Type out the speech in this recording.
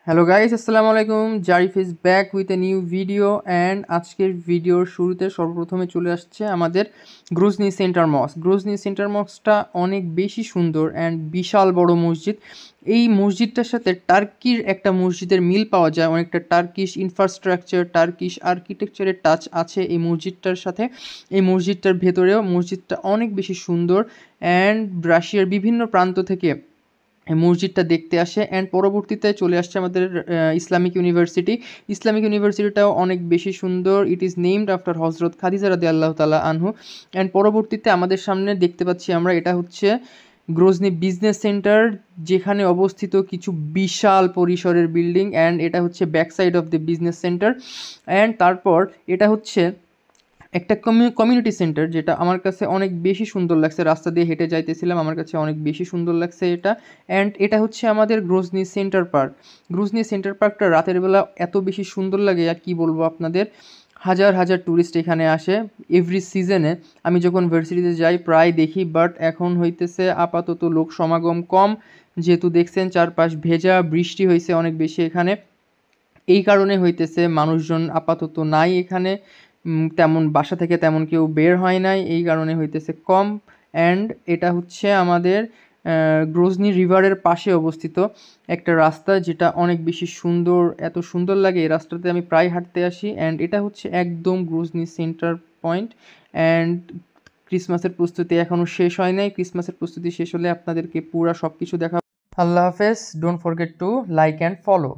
Hello guys, আসসালামু আলাইকুম। Zarif is back with a new video and আজকের ভিডিওর শুরুতে সর্বপ্রথমে চলে আসছে আমাদের গ্রুজনি সেন্টার মস্ক। গ্রুজনি সেন্টার মস্কটা অনেক বেশি সুন্দর অ্যান্ড বিশাল বড় মসজিদ। এই মসজিদটার সাথে টার্কির একটা মসজিদের মিল পাওয়া যায়, অনেকটা টার্কিশ ইনফ্রাস্ট্রাকচার, টার্কিশ আর্কিটেকচারের টাচ আছে এই মসজিদটার সাথে। এই মসজিদটার ভেতরেও মসজিদটা অনেক বেশি সুন্দর অ্যান্ড রাশিয়ার বিভিন্ন প্রান্ত থেকে এই মসজিদটা দেখতে আসে অ্যান্ড পরবর্তীতে চলে আসছে আমাদের ইসলামিক ইউনিভার্সিটি। ইসলামিক ইউনিভার্সিটিটাও অনেক বেশি সুন্দর। ইট ইজ নেমড আফটার হজরত খাদিজা রাদিয়াল্লাহু তাআলা আনহু। অ্যান্ড পরবর্তীতে আমাদের সামনে দেখতে পাচ্ছি আমরা, এটা হচ্ছে গ্রোজনি বিজনেস সেন্টার, যেখানে অবস্থিত কিছু বিশাল পরিসরের বিল্ডিং অ্যান্ড এটা হচ্ছে back side of the business centre. And তারপর এটা হচ্ছে একটা কমিউনিটি সেন্টার, যেটা আমার কাছে অনেক বেশি সুন্দর লাগছে। রাস্তা দিয়ে হেঁটে যাইতেছিলাম, আমার কাছে অনেক বেশি সুন্দর লাগছে এটা। অ্যান্ড এটা হচ্ছে আমাদের Grozny centre park. Grozny centre পার্কটা রাতের বেলা এত বেশি সুন্দর লাগে আর কি বলবো আপনাদের। হাজার হাজার ট্যুরিস্ট এখানে আসে এভরি সিজনে। আমি যখন ভার্সিটিতে যাই প্রায় দেখি, বাট এখন হইতেছে আপাতত লোক সমাগম কম, যেহেতু দেখছেন চারপাশ ভেজা, বৃষ্টি হয়েছে অনেক বেশি এখানে। এই কারণে হইতেছে মানুষজন আপাতত নাই এখানে, তেমন বাসা থেকে তেমন কেউ বের হয় নাই, এই কারণে হইতেছে কম। অ্যান্ড এটা হচ্ছে আমাদের গ্রোজনি রিভারের পাশে অবস্থিত একটা রাস্তা, যেটা অনেক বেশি সুন্দর, এত সুন্দর লাগে। এই রাস্তাতে আমি প্রায় হাঁটতে আসি অ্যান্ড এটা হচ্ছে একদম গ্রোজনি সেন্টার পয়েন্ট। অ্যান্ড ক্রিসমাসের প্রস্তুতি এখনও শেষ হয় নাই, ক্রিসমাসের প্রস্তুতি শেষ হলে আপনাদেরকে পুরা সব কিছু দেখাবো। আল্লাহ হাফেজ, don't forget to like and follow.